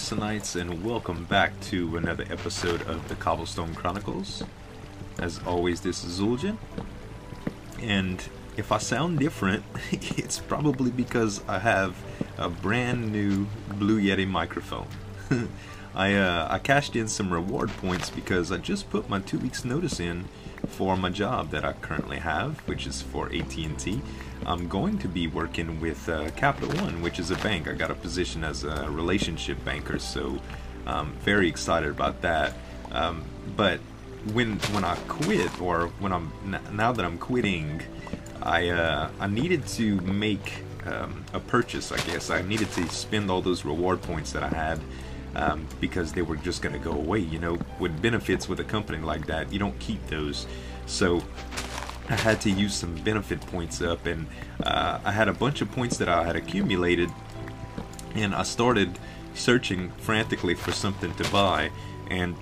Masonites, and welcome back to another episode of the Cobblestone Chronicles. As always, this is Zueljin, and if I sound different, it's probably because I have a brand new Blue Yeti microphone. I cashed in some reward points because I just put my 2 weeks notice in for my job that I currently have, which is for AT&T. I'm going to be working with Capital One, which is a bank. I got a position as a relationship banker, so I'm very excited about that. But when I quit, or now that I'm quitting, I needed to make a purchase. I guess I needed to spend all those reward points that I had. Because they were just going to go away. You know, with benefits with a company like that, you don't keep those. So I had to use some benefit points up, and I had a bunch of points that I had accumulated, and I started searching frantically for something to buy, and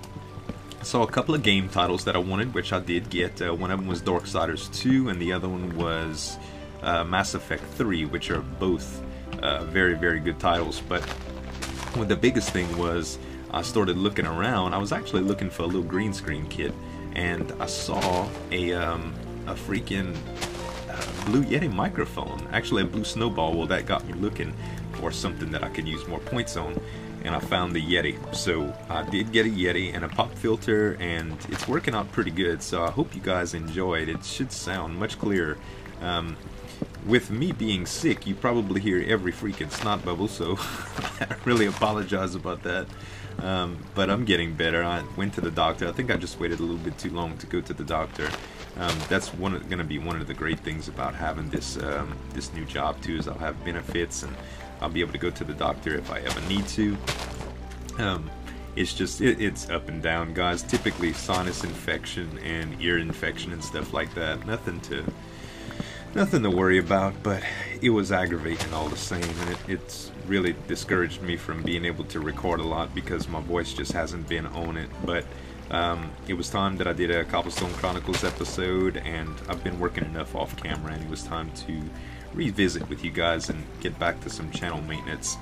I saw a couple of game titles that I wanted, which I did get. One of them was Darksiders 2, and the other one was Mass Effect 3, which are both very, very good titles. But well, the biggest thing was I started looking around. I was actually looking for a little green screen kit, and I saw a freaking Blue Yeti microphone, actually a Blue Snowball. Well, that got me looking for something that I could use more points on, and I found the Yeti. So I did get a Yeti and a pop filter, and it's working out pretty good, so I hope you guys enjoy it. It should sound much clearer. With me being sick, you probably hear every freaking snot bubble, so I really apologize about that. But I'm getting better. I went to the doctor. I think I just waited a little bit too long to go to the doctor. That's going to be one of the great things about having this this new job too, is I'll have benefits and I'll be able to go to the doctor if I ever need to. It's just it's up and down, guys. Typically sinus infection and ear infection and stuff like that. Nothing to worry about, but it was aggravating all the same, and it's really discouraged me from being able to record a lot because my voice just hasn't been on it. But it was time that I did a Cobblestone Chronicles episode, and I've been working enough off camera, and it was time to revisit with you guys and get back to some channel maintenance.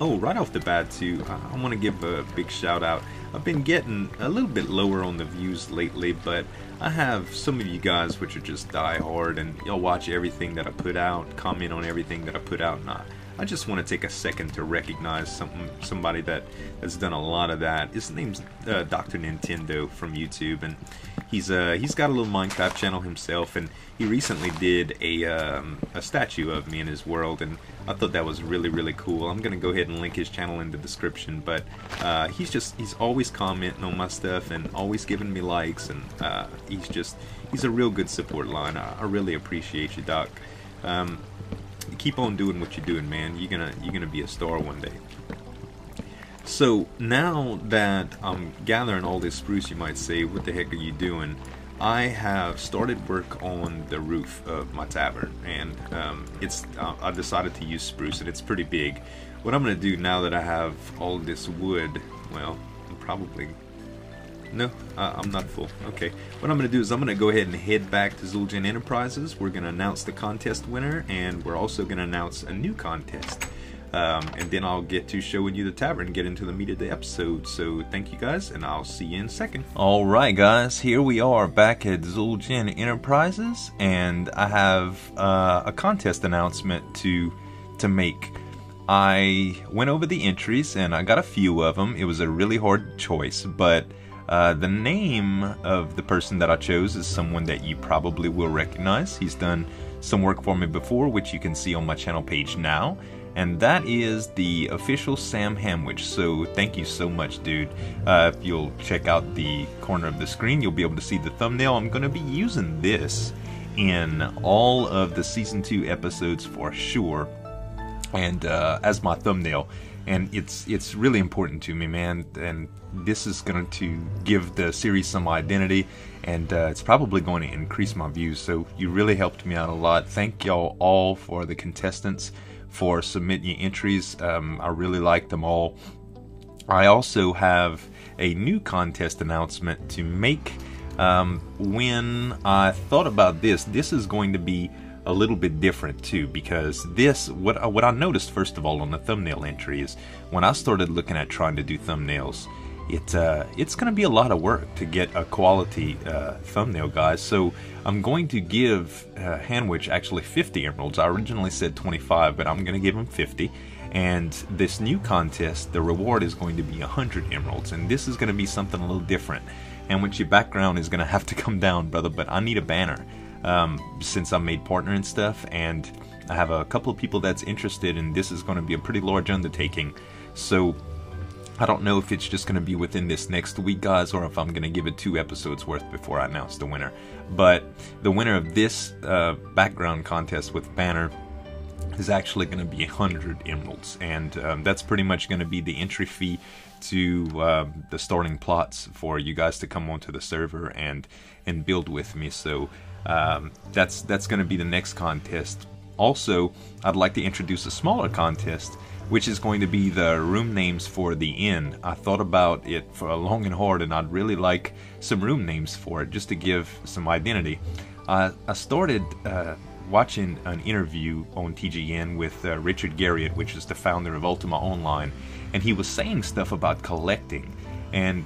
Oh, right off the bat too, I want to give a big shout out. I've been getting a little bit lower on the views lately, but I have some of you guys which are just die hard, and y'all watch everything that I put out, comment on everything that I put out, and I just want to take a second to recognize somebody that has done a lot of that. His name's Dr. Nintendo from YouTube, and he's got a little Minecraft channel himself, and he recently did a statue of me in his world, and I thought that was really, really cool. I'm gonna go ahead and link his channel in the description, but he's always commenting on my stuff and always giving me likes, and he's a real good support line. I really appreciate you, Doc. Keep on doing what you're doing, man. You're gonna be a star one day. So now that I'm gathering all this spruce, you might say, what the heck are you doing? I have started work on the roof of my tavern, and I decided to use spruce, and it's pretty big. What I'm gonna do now that I have all this wood, well, I'm not full. Okay, what I'm going to do is I'm going to go ahead and head back to Zueljin Enterprises. We're going to announce the contest winner, and we're also going to announce a new contest. And then I'll get to showing you the tavern and get into the meat of the episode. So thank you guys, and I'll see you in a second. Alright guys, here we are back at Zueljin Enterprises, and I have a contest announcement to make. I went over the entries, and I got a few of them. It was a really hard choice, but the name of the person that I chose is someone that you probably will recognize. He's done some work for me before, which you can see on my channel page now, and that is the official Sam Hamwich. So thank you so much, dude. If you'll check out the corner of the screen, you'll be able to see the thumbnail. I'm going to be using this in all of the Season 2 episodes for sure, and as my thumbnail. And it's really important to me, man, and this is going to give the series some identity, and it's probably going to increase my views, so you really helped me out a lot. Thank y'all all for the contestants for submitting your entries. I really like them all. I also have a new contest announcement to make. When I thought about this is going to be a little bit different too, because this, what I noticed first of all on the thumbnail entry is when I started looking at trying to do thumbnails, it's going to be a lot of work to get a quality thumbnail, guys. So I'm going to give Hanwich actually 50 emeralds. I originally said 25, but I'm going to give him 50. And this new contest, the reward is going to be 100 emeralds, and this is going to be something a little different. And which your background is going to have to come down, brother, but I need a banner. Since I'm made partner and stuff, and I have a couple of people that's interested, and this is going to be a pretty large undertaking. So I don't know if it's just going to be within this next week, guys, or if I'm going to give it 2 episodes worth before I announce the winner. But the winner of this background contest with banner is actually going to be 100 emeralds, and that's pretty much going to be the entry fee to the starting plots for you guys to come onto the server and build with me. So that's going to be the next contest. Also, I'd like to introduce a smaller contest, which is going to be the room names for the inn. I thought about it for long and hard, and I'd really like some room names for it, just to give some identity. I started watching an interview on TGN with Richard Garriott, which is the founder of Ultima Online, and he was saying stuff about collecting. And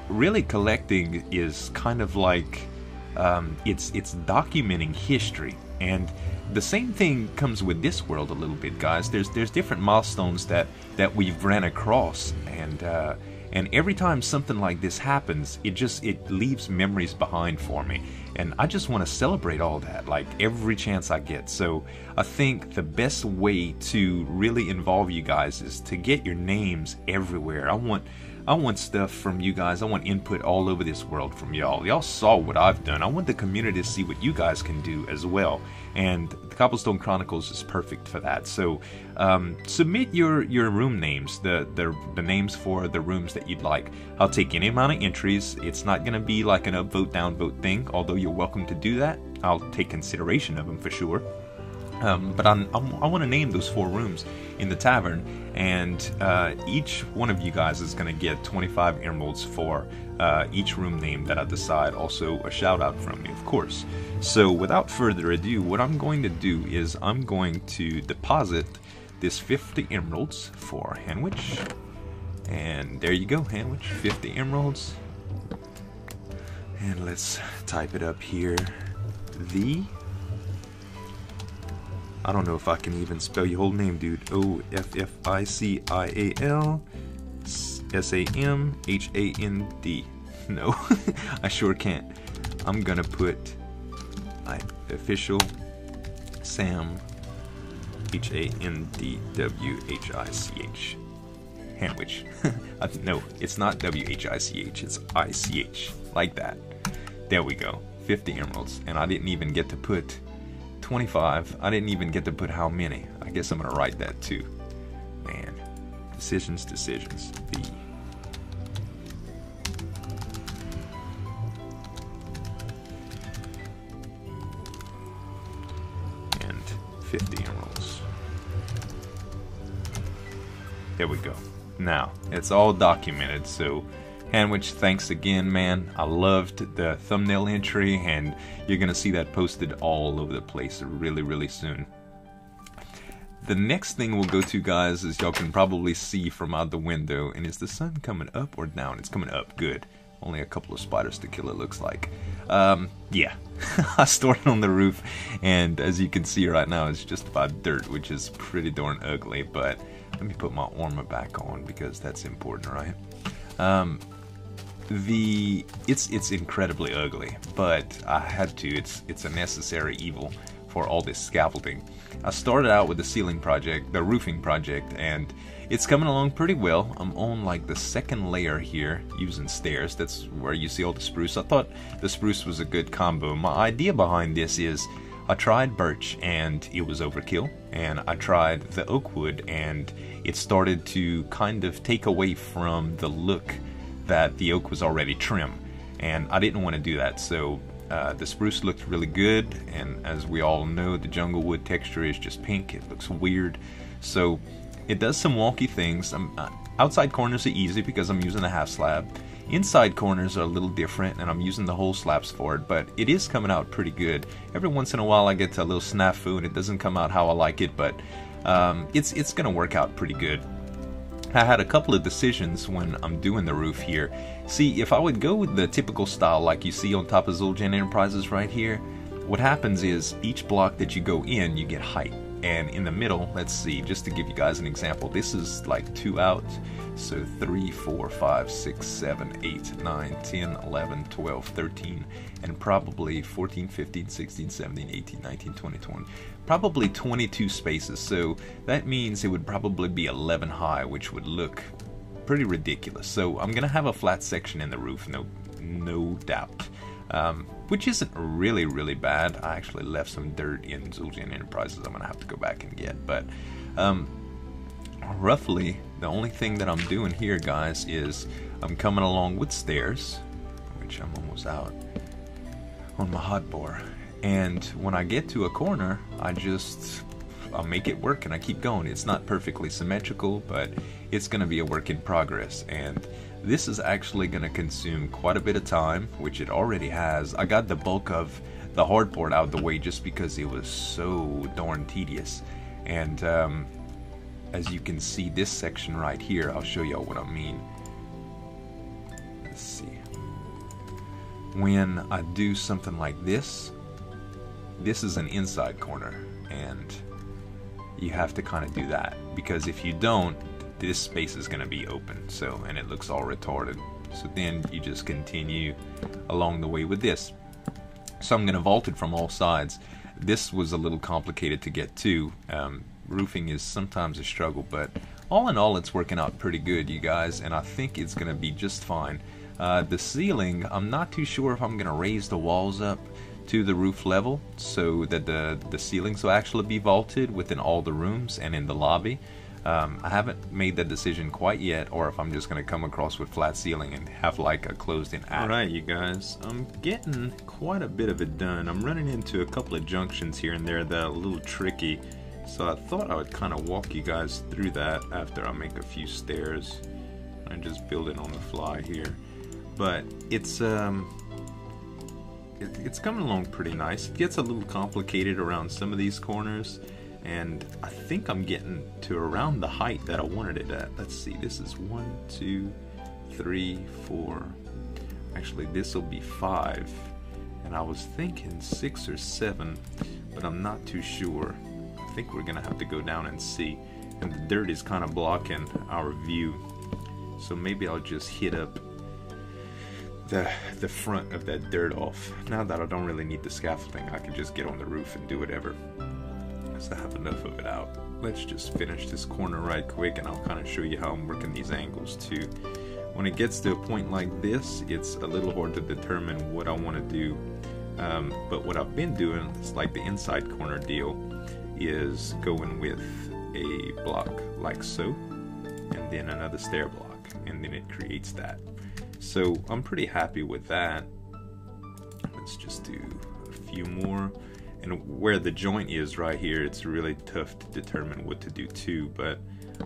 really, collecting is kind of like it's documenting history, and the same thing comes with this world a little bit, guys. There's different milestones that we've ran across, and every time something like this happens, it leaves memories behind for me, and I just want to celebrate all that, like every chance I get. So I think the best way to really involve you guys is to get your names everywhere. I want stuff from you guys. I want input all over this world from y'all. Y'all saw what I've done. I want the community to see what you guys can do as well. And the Cobblestone Chronicles is perfect for that. So submit your room names, the names for the rooms that you'd like. I'll take any amount of entries. It's not going to be like an upvote, downvote thing, although you're welcome to do that. I'll take consideration of them for sure. But I want to name those 4 rooms in the tavern, and each one of you guys is going to get 25 emeralds for each room name that I decide. Also a shout out from me, of course. So without further ado, what I'm going to do is I'm going to deposit this 50 emeralds for Hanwich. And there you go, Hanwich, 50 emeralds. And let's type it up here. I don't know if I can even spell your whole name, dude. Officialsamhand. No, I sure can't. I'm gonna put official Sam HANDWHICH. Hanwich. No, it's not WHICH, it's ICH. Like that. There we go. 50 emeralds. And I didn't even get to put 25. I didn't even get to put how many. I guess I'm gonna write that too. Man. Decisions. And 50 emeralds. There we go. Now, it's all documented, so Hanwich, thanks again, man. I loved the thumbnail entry, and you're gonna see that posted all over the place really, really soon. The next thing we'll go to, guys, as y'all can probably see from out the window, and is the sun coming up or down? It's coming up, good. Only a couple of spiders to kill, it looks like. Yeah, I started on the roof, and as you can see right now, it's just about dirt, which is pretty darn ugly, but let me put my armor back on because that's important, right? It's incredibly ugly, but I had to. It's a necessary evil for all this scaffolding. I started out with the ceiling project, the roofing project, and it's coming along pretty well. I'm on like the second layer here using stairs. That's where you see all the spruce. I thought the spruce was a good combo. My idea behind this is I tried birch and it was overkill, and I tried the oak wood and it started to kind of take away from the look that the oak was already trim, and I didn't want to do that. So the spruce looked really good, and as we all know, the jungle wood texture is just pink. It looks weird, so it does some wonky things. outside corners are easy because I'm using the half slab. Inside corners are a little different, and I'm using the whole slabs for it, but it is coming out pretty good. Every once in a while I get to a little snafu and it doesn't come out how I like it, but it's going to work out pretty good. I had a couple of decisions when I'm doing the roof here. See, if I would go with the typical style like you see on top of Zueljin Enterprises right here, what happens is each block that you go in, you get height. And in the middle, let's see, just to give you guys an example, this is like 2 out. So 3, 4, 5, 6, 7, 8, 9, 10, 11, 12, 13, and probably 14, 15, 16, 17, 18, 19, 20, 20. Probably 22 spaces. So that means it would probably be 11 high, which would look pretty ridiculous. So I'm going to have a flat section in the roof, no doubt. Which isn't really bad. I actually left some dirt in Zueljin Enterprises I'm going to have to go back and get. But roughly, the only thing that I'm doing here, guys, is I'm coming along with stairs, which I'm almost out on my hotbar. And when I get to a corner, I'll make it work and I keep going. It's not perfectly symmetrical, but it's going to be a work in progress. And this is actually going to consume quite a bit of time, which it already has. I got the bulk of the hardboard out of the way just because it was so darn tedious. And as you can see, this section right here, I'll show y'all what I mean. Let's see. When I do something like this is an inside corner, and you have to kind of do that, because if you don't, this space is going to be open, so, and it looks all retarded. So then you just continue along the way with this. So I'm going to vault it from all sides. This was a little complicated to get to. Roofing is sometimes a struggle, but all in all, it's working out pretty good, you guys, and I think it's going to be just fine. The ceiling, I'm not too sure if I'm going to raise the walls up to the roof level so that the ceilings will actually be vaulted within all the rooms and in the lobby. I haven't made that decision quite yet, or if I'm just going to come across with flat ceiling and have like a closed-in attic. Alright, you guys, I'm getting quite a bit of it done. I'm running into a couple of junctions here and there that are a little tricky, so I thought I would kind of walk you guys through that after I make a few stairs. I'm just building on the fly here, but it's coming along pretty nice. It gets a little complicated around some of these corners, and I think I'm getting to around the height that I wanted it at. Let's see, this is 1, 2, 3, 4. Actually, this will be 5, and I was thinking 6 or 7, but I'm not too sure. I think we're gonna have to go down and see, and the dirt is kind of blocking our view, so maybe I'll just hit up the front of that dirt off. Now that I don't really need the scaffolding, I can just get on the roof and do whatever. So I have enough of it out. Let's just finish this corner right quick, and I'll kind of show you how I'm working these angles too. When it gets to a point like this, it's a little hard to determine what I want to do. But what I've been doing is like the inside corner deal, is going with a block like so, and then another stair block, and then it creates that. So I'm pretty happy with that. Let's just do a few more. And where the joint is right here, it's really tough to determine what to do too, but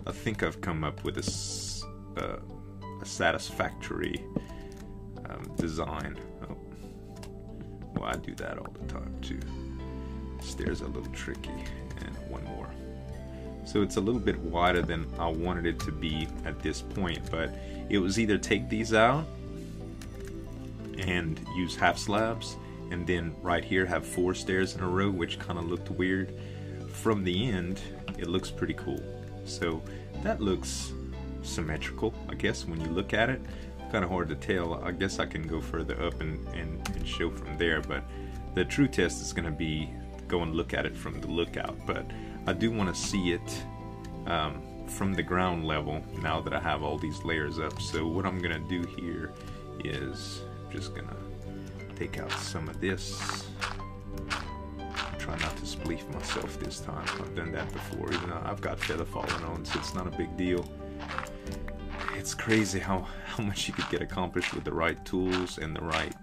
I think I've come up with a satisfactory design. Oh. Well, I do that all the time too. Stairs are a little tricky. And one more. So it's a little bit wider than I wanted it to be at this point, but it was either take these out and use half slabs, and then right here have 4 stairs in a row, which kind of looked weird. From the end, it looks pretty cool. So that looks symmetrical, I guess, when you look at it. Kind of hard to tell. I guess I can go further up and show from there, but the true test is going to be go and look at it from the lookout. But I do want to see it from the ground level now that I have all these layers up. So what I'm going to do here is just going to take out some of this. Try not to spleef myself this time. I've done that before, even though I've got feather falling on, so it's not a big deal. It's crazy how much you could get accomplished with the right tools and the right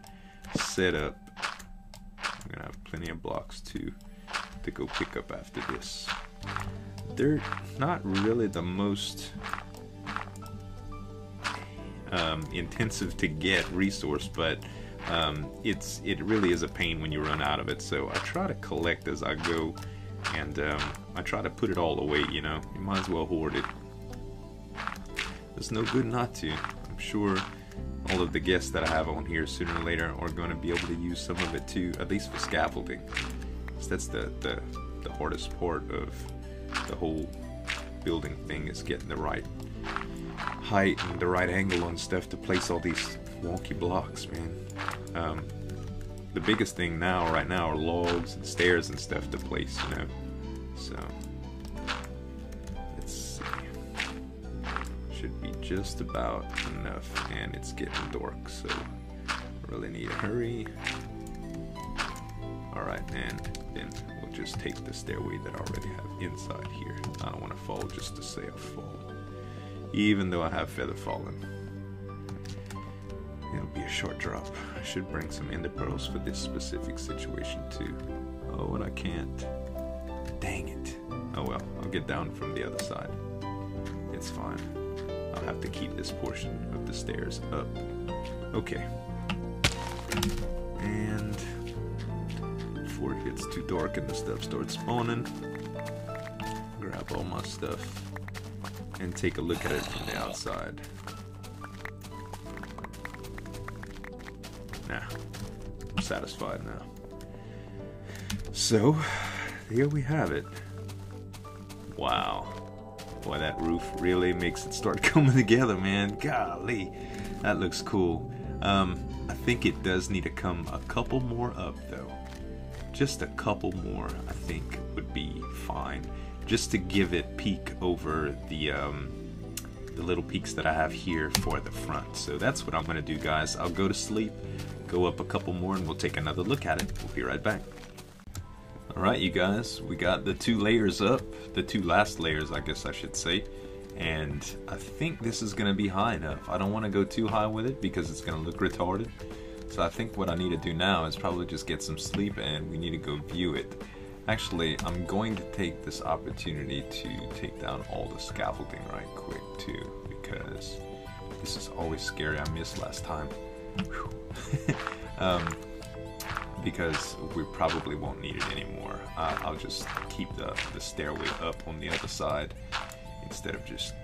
setup. I'm gonna have plenty of blocks to go pick up after this. They're not really the most intensive to get resource, but it really is a pain when you run out of it. So I try to collect as I go, and I try to put it all away. You know, you might as well hoard it. There's no good not to. I'm sure all of the guests that I have on here sooner or later are going to be able to use some of it too, at least for scaffolding. So that's the hardest part of the whole building thing, is getting the right height and the right angle on stuff to place all these wonky blocks, man. The biggest thing right now are logs and stairs and stuff to place, you know. So let's see. Should be just about enough, and it's getting dark, so really need to hurry. Alright, and then we'll just take the stairway that I already have inside here. I don't want to fall just to say I fall, even though I have feather falling. It'll be a short drop. I should bring some ender pearls for this specific situation too. Oh, and I can't. Dang it. Oh well, I'll get down from the other side. It's fine. I'll have to keep this portion of the stairs up. Okay. And before it gets too dark and the stuff starts spawning, grab all my stuff and take a look at it from the outside. Nah, I'm satisfied now. So, here we have it. Wow. Boy, that roof really makes it start coming together, man. Golly, that looks cool. I think it does need to come a couple more up, though. Just a couple more, I think, would be fine. Just to give it peak over the little peaks that I have here for the front. So that's what I'm going to do, guys. I'll go to sleep, go up a couple more, and we'll take another look at it. We'll be right back. Alright, you guys, we got the 2 layers up, the 2 last layers, I guess I should say, and I think this is going to be high enough. I don't want to go too high with it because it's going to look retarded, so I think what I need to do now is probably just get some sleep, and we need to go view it. Actually, I'm going to take this opportunity to take down all the scaffolding right quick too, because this is always scary. I missed last time. Because we probably won't need it anymore. I'll just keep the stairway up on the other side instead of just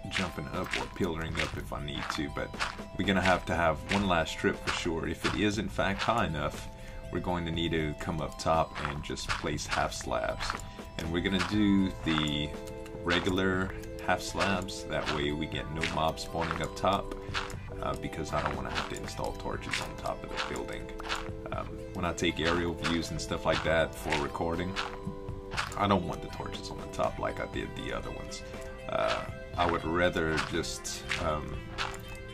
jumping up or pillaring up if I need to. But we're gonna have to have one last trip for sure. If it is in fact high enough, we're going to need to come up top and just place half slabs. And we're gonna do the regular half slabs, that way we get no mobs spawning up top. Because I don't want to have to install torches on top of the building. When I take aerial views and stuff like that for recording, I don't want the torches on the top like I did the other ones. I would rather just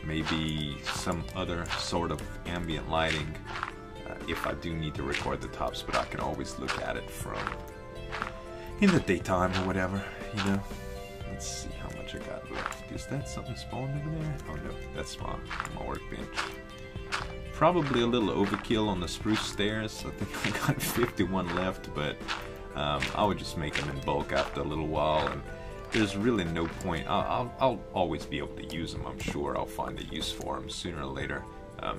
maybe some other sort of ambient lighting if I do need to record the tops, but I can always look at it from in the daytime or whatever, you know. Let's see how much I got left. Is that something spawned over there? Oh no, that's my workbench. Probably a little overkill on the spruce stairs. I think I got 51 left, but I would just make them in bulk after a little while, and there's really no point. I'll always be able to use them, I'm sure. I'll find a use for them sooner or later.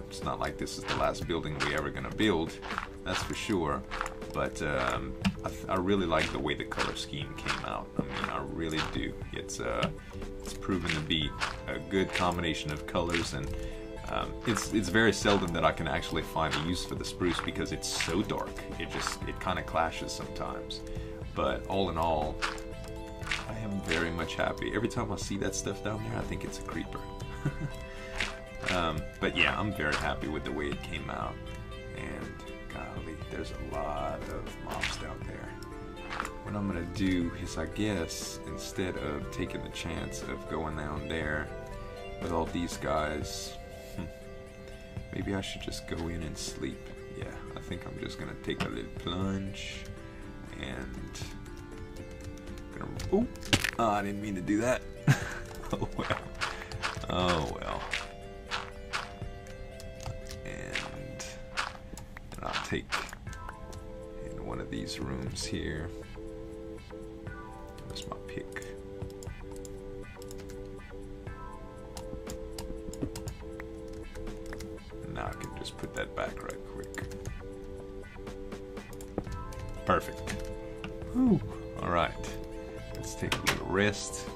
It's not like this is the last building we're ever gonna build, that's for sure. But I really like the way the color scheme came out. I mean, I really do. It's proven to be a good combination of colors, and it's very seldom that I can actually find a use for the spruce because it's so dark. It kind of clashes sometimes. But all in all, I am very much happy. Every time I see that stuff down there, I think it's a creeper. But yeah, I'm very happy with the way it came out. And golly, there's a lot of mobs down there. What I'm gonna do is, I guess, instead of taking the chance of going down there with all these guys, maybe I should just go in and sleep. Yeah, I think I'm just gonna take a little plunge and gonna, oh, I didn't mean to do that. Oh well. Oh well. And I'll take in one of these rooms here. Where's my pick? Perfect. Whew. Alright. Let's take a little rest.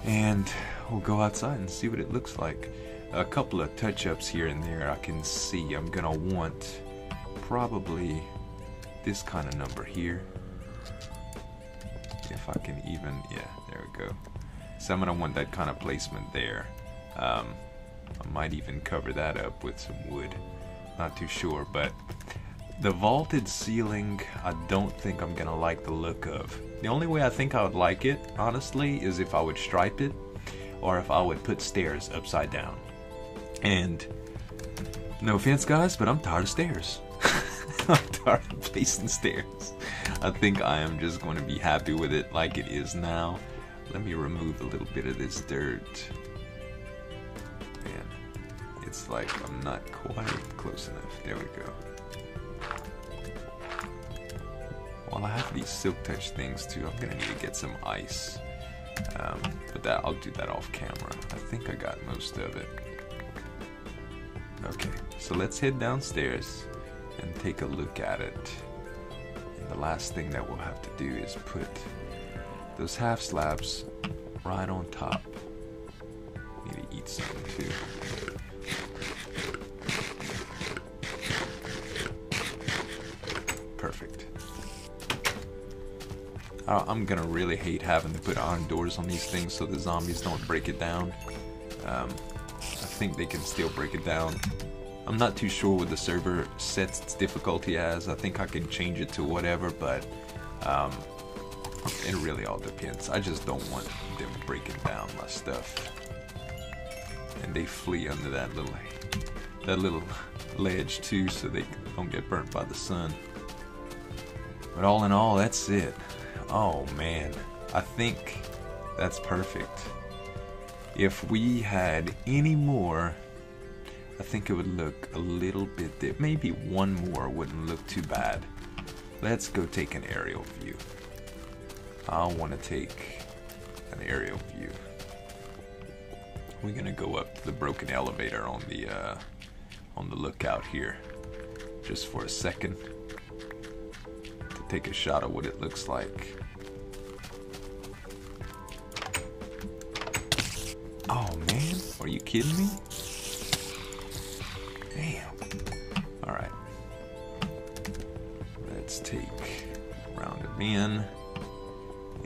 And we'll go outside and see what it looks like. A couple of touch-ups here and there I can see. I'm gonna want probably this kind of number here. If I can even, yeah, there we go. So I'm gonna want that kind of placement there. I might even cover that up with some wood. Not too sure, but the vaulted ceiling, I don't think I'm gonna like the look of. The only way I think I would like it, honestly, is if I would stripe it, or if I would put stairs upside down. And no offense, guys, but I'm tired of stairs. I'm tired of placing stairs. I think I am just going to be happy with it like it is now. Let me remove a little bit of this dirt. Man, it's like I'm not quite close enough. There we go. While I have these silk touch things too, I'm gonna need to get some ice. But I'll do that off camera. I think I got most of it. Okay, so let's head downstairs and take a look at it. And the last thing that we'll have to do is put those half slabs right on top. Need to eat something too. Perfect. I'm gonna really hate having to put iron doors on these things so the zombies don't break it down. I think they can still break it down. I'm not too sure what the server sets its difficulty as. I think I can change it to whatever, but it really all depends. I just don't want them breaking down my stuff. And they flee under that little ledge too, so they don't get burnt by the sun. But all in all, that's it. Oh man, I think that's perfect. If we had any more, I think it would look a little bit, maybe one more wouldn't look too bad. Let's go take an aerial view. I want to take an aerial view. We're gonna go up to the broken elevator on the lookout here, just for a second, to take a shot of what it looks like. Oh man, are you kidding me? Damn. Alright. Let's take round a bend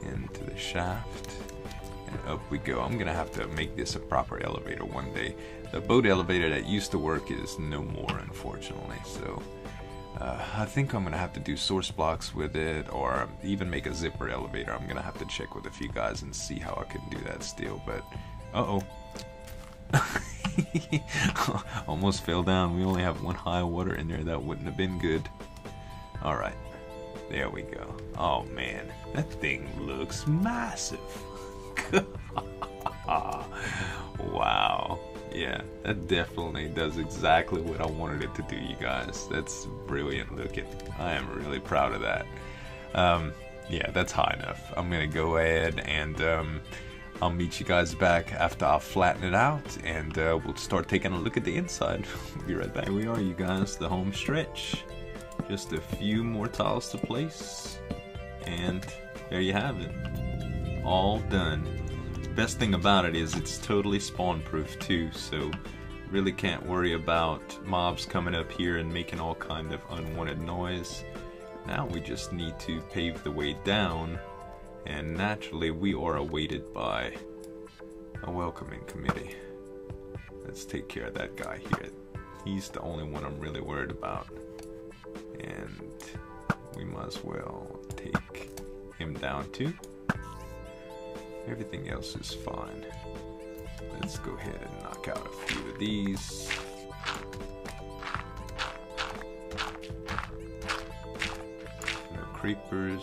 into the shaft. And up we go. I'm gonna have to make this a proper elevator one day. The boat elevator that used to work is no more, unfortunately. So I think I'm gonna have to do source blocks with it, or even make a zipper elevator. I'm gonna have to check with a few guys and see how I can do that still. But uh-oh. Almost fell down. We only have one high water in there. That wouldn't have been good. Alright. There we go. Oh man. That thing looks massive. Wow. Yeah, that definitely does exactly what I wanted it to do, you guys. That's brilliant looking. I am really proud of that. Yeah, that's high enough. I'm gonna go ahead and I'll meet you guys back after I flatten it out, and we'll start taking a look at the inside. We'll be right back. Here we are, you guys, the home stretch. Just a few more tiles to place, and there you have it. All done. Best thing about it is it's totally spawn proof too, so really can't worry about mobs coming up here and making all kind of unwanted noise. Now we just need to pave the way down, and naturally we are awaited by a welcoming committee. Let's take care of that guy here. He's the only one I'm really worried about, and we might as well take him down too. Everything else is fine. Let's go ahead and knock out a few of these. No creepers.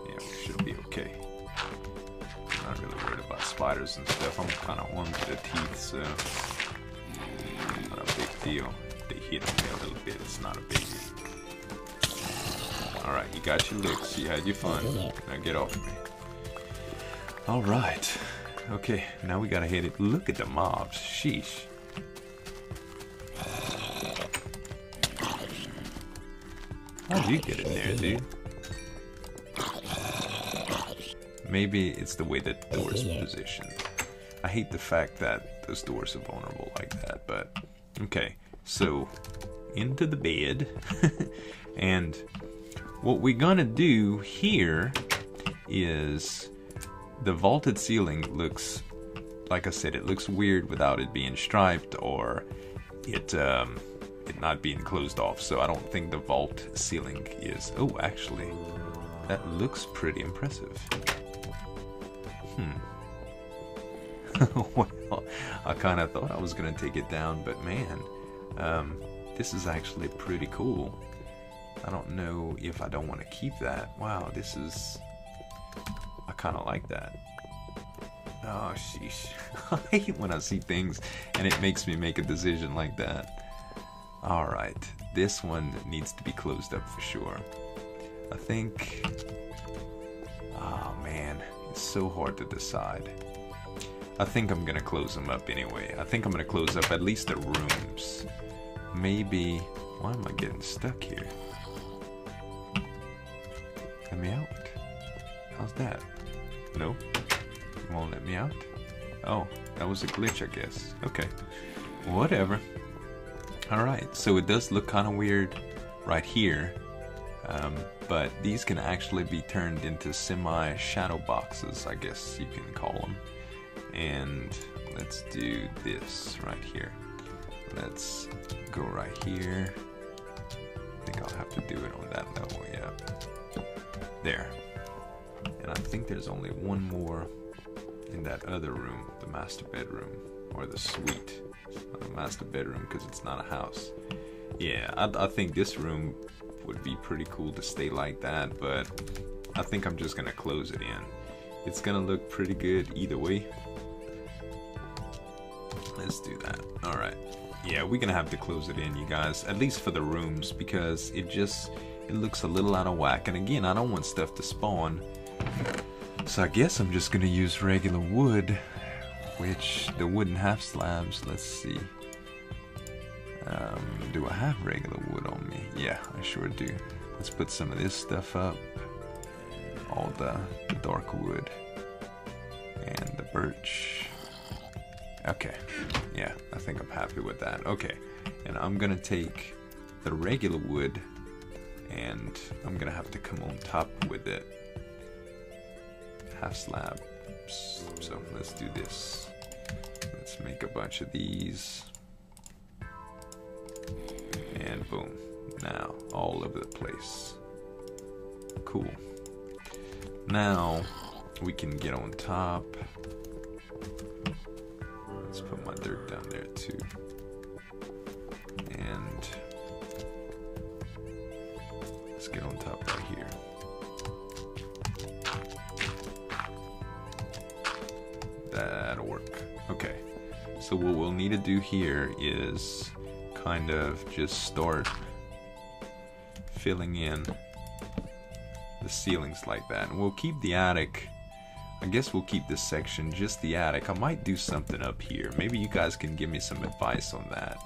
Yeah, we should be okay. I'm not really worried about spiders and stuff. I'm kind of armed to the teeth, so not a big deal. If they hit me a little bit, it's not a biggie. Alright, you got your licks. You had your fun. Now get off me. Alright. Okay, now we gotta hit it. Look at the mobs. Sheesh. How'd you get in there, dude? Maybe it's the way that the door's positioned. I hate the fact that those doors are vulnerable like that, but okay. So, into the bed. And what we're gonna do here is the vaulted ceiling looks, like I said, it looks weird without it being striped or it not being closed off. So I don't think the vault ceiling is. Oh, actually, that looks pretty impressive. Well, I kind of thought I was gonna take it down, but man, this is actually pretty cool. I don't know if I don't want to keep that. Wow, this is... I kind of like that. Oh, sheesh. I hate when I see things and it makes me make a decision like that. Alright, this one needs to be closed up for sure. I think... Oh man, it's so hard to decide. I think I'm gonna close them up anyway. I think I'm gonna close up at least the rooms. Maybe... Why am I getting stuck here? Let me out. How's that? Nope. You won't let me out? Oh, that was a glitch, I guess. Okay. Whatever. Alright, so it does look kind of weird right here. But these can actually be turned into semi-shadow boxes, I guess you can call them. And let's do this right here. Let's go right here. I think I'll have to do it on that level, yeah. There. And I think there's only one more in that other room, the master bedroom, or the suite. It's not a master bedroom because it's not a house. Yeah, I think this room would be pretty cool to stay like that, but I think I'm just gonna close it in. It's gonna look pretty good either way. Let's do that. Alright. Yeah, we're gonna have to close it in, you guys, at least for the rooms, because it looks a little out of whack. And again, I don't want stuff to spawn, so I guess I'm just gonna use regular wood, which the wooden half slabs, let's see, do I have regular wood on me? Yeah, I sure do. Let's put some of this stuff up, all the dark wood and the birch. Okay, yeah, I think I'm happy with that. Okay, and I'm gonna take the regular wood and I'm gonna have to come on top with it. Half slab. So let's do this. Let's make a bunch of these. And boom. Now, all over the place. Cool. Now, we can get on top. Let's put my dirt down there too. And let's get on top right here. That'll work. Okay. So what we'll need to do here is kind of just start filling in the ceilings like that. And we'll keep the attic. I guess we'll keep this section just the attic. I might do something up here. Maybe you guys can give me some advice on that.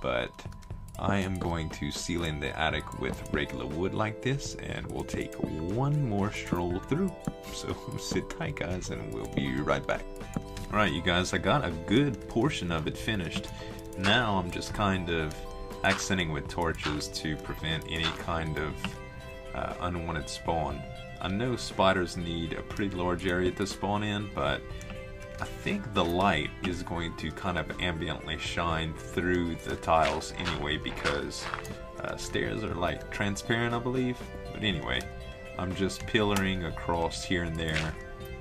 But I am going to seal in the attic with regular wood like this, and we'll take one more stroll through. So sit tight, guys, and we'll be right back. Alright, you guys, I got a good portion of it finished. Now I'm just kind of accenting with torches to prevent any kind of unwanted spawn. I know spiders need a pretty large area to spawn in, but I think the light is going to kind of ambiently shine through the tiles anyway, because stairs are like transparent, I believe. But anyway, I'm just pillaring across here and there,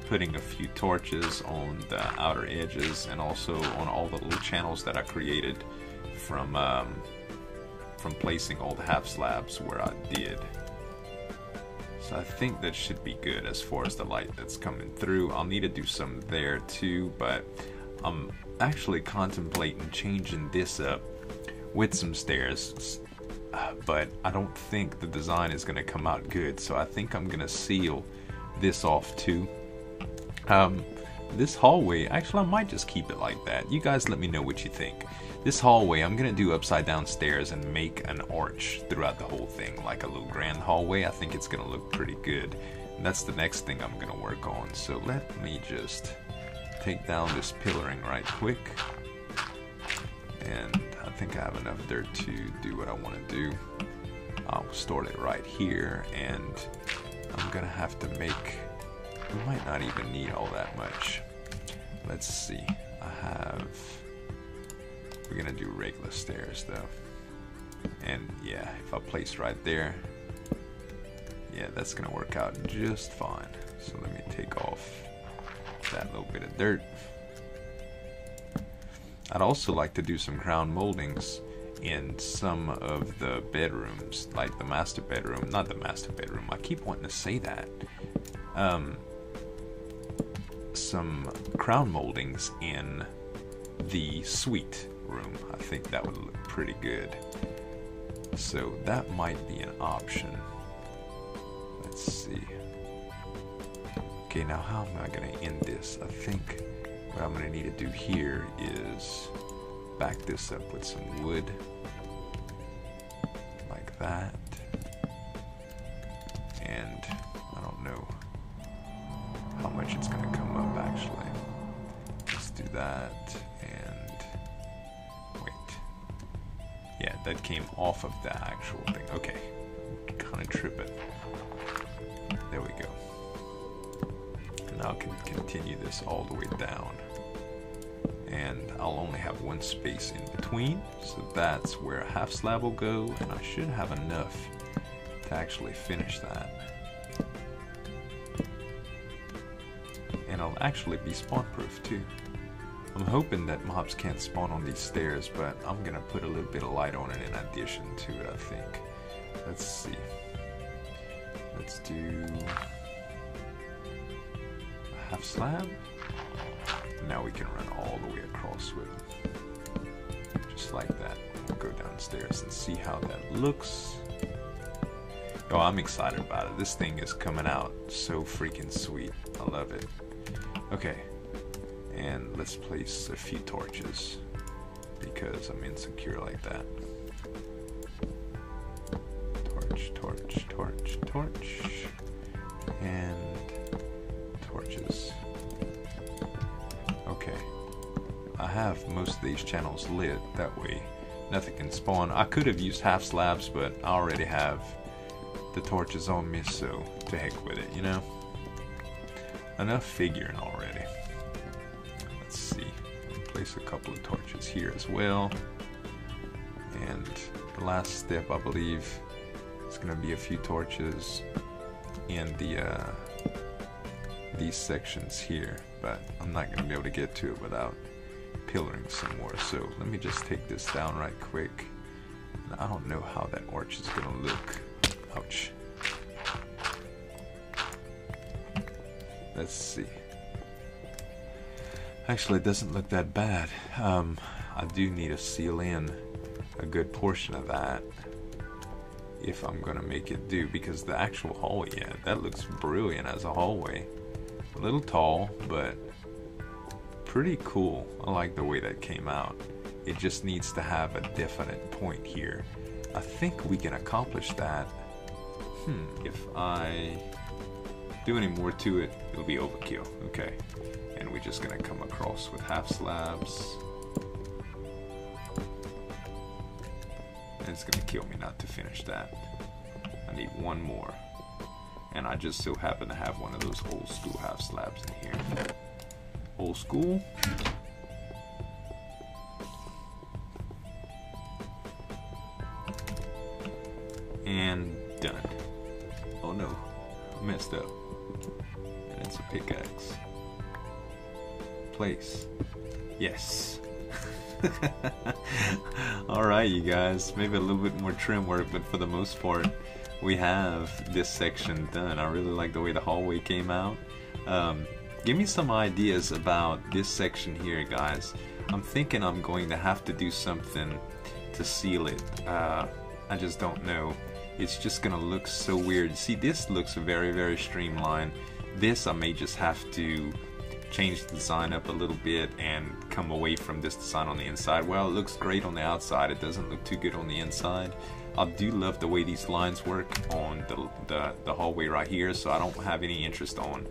putting a few torches on the outer edges and also on all the little channels that I created from placing all the half slabs where I did. So I think that should be good as far as the light that's coming through. I'll need to do some there too, but I'm actually contemplating changing this up with some stairs, but I don't think the design is going to come out good, so I think I'm going to seal this off too. This hallway, actually I might just keep it like that. You guys let me know what you think. This hallway, I'm gonna do upside down stairs and make an arch throughout the whole thing, like a little grand hallway. I think it's gonna look pretty good. And that's the next thing I'm gonna work on. So let me just take down this pillaring right quick. And I think I have enough dirt to do what I want to do. I'll start it right here, and I'm gonna have to make, we might not even need all that much. Let's see, we're gonna do regular stairs though. And yeah, if I place right there, yeah, that's gonna work out just fine. So let me take off that little bit of dirt. I'd also like to do some crown moldings in some of the bedrooms, like the master bedroom, not the master bedroom, I keep wanting to say that. Some crown moldings in the suite room. I think that would look pretty good. So that might be an option. Let's see. Okay, now how am I going to end this? I think what I'm going to need to do here is back this up with some wood. Like that. And I don't know how much it's going to come up actually. Let's do that. And wait. Yeah, that came off of the actual thing. Okay. Kind of tripping. There we go. Now I can continue this all the way down. And I'll only have one space in between, so that's where a half slab will go, and I should have enough to actually finish that. And I'll actually be spawn proof too. I'm hoping that mobs can't spawn on these stairs, but I'm gonna put a little bit of light on it in addition to it, I think. Let's see. Let's do a half slab. Now we can run all the way across with it. Just like that. We'll go downstairs and see how that looks. Oh, I'm excited about it. This thing is coming out so freaking sweet. I love it. Okay. And let's place a few torches because I'm insecure like that. Torch, torch, torch, torch. And torches. Okay, I have most of these channels lit, that way nothing can spawn. I could have used half slabs, but I already have the torches on me, so to heck with it, you know? Enough figuring already. Let's see, place a couple of torches here as well. And the last step, I believe, is going to be a few torches in these sections here, but I'm not going to be able to get to it without pillaring some more. So let me just take this down right quick. And I don't know how that arch is going to look. Ouch. Let's see. Actually, it doesn't look that bad. I do need to seal in a good portion of that if I'm going to make it do, because the actual hallway, yeah, that looks brilliant as a hallway. A little tall, but pretty cool. I like the way that came out. It just needs to have a definite point here. I think we can accomplish that. If I do any more to it, it'll be overkill. Okay. And we're just gonna come across with half slabs. And it's gonna kill me not to finish that. I need one more. And I just so happen to have one of those old school half slabs in here. Old school. And done. Oh no, I messed up. And it's a pickaxe. Place. Yes. Alright, you guys. Maybe a little bit more trim work, but for the most part, we have this section done. I really like the way the hallway came out. Give me some ideas about this section here, guys. I'm thinking I'm going to have to do something to seal it. I just don't know. It's just gonna look so weird. See, this looks very, very streamlined. This I may just have to change the design up a little bit and come away from this design on the inside. Well, it looks great on the outside, it doesn't look too good on the inside. I do love the way these lines work on the hallway right here, so I don't have any interest on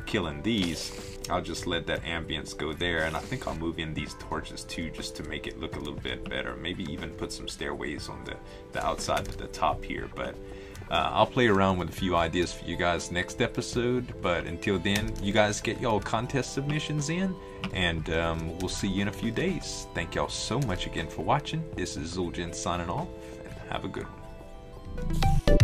killing these. I'll just let that ambience go there, and I think I'll move in these torches too, just to make it look a little bit better. Maybe even put some stairways on the outside to the top here. But I'll play around with a few ideas for you guys next episode. But until then, you guys get y'all contest submissions in, and we'll see you in a few days. Thank y'all so much again for watching. This is Zueljin signing off, and have a good one.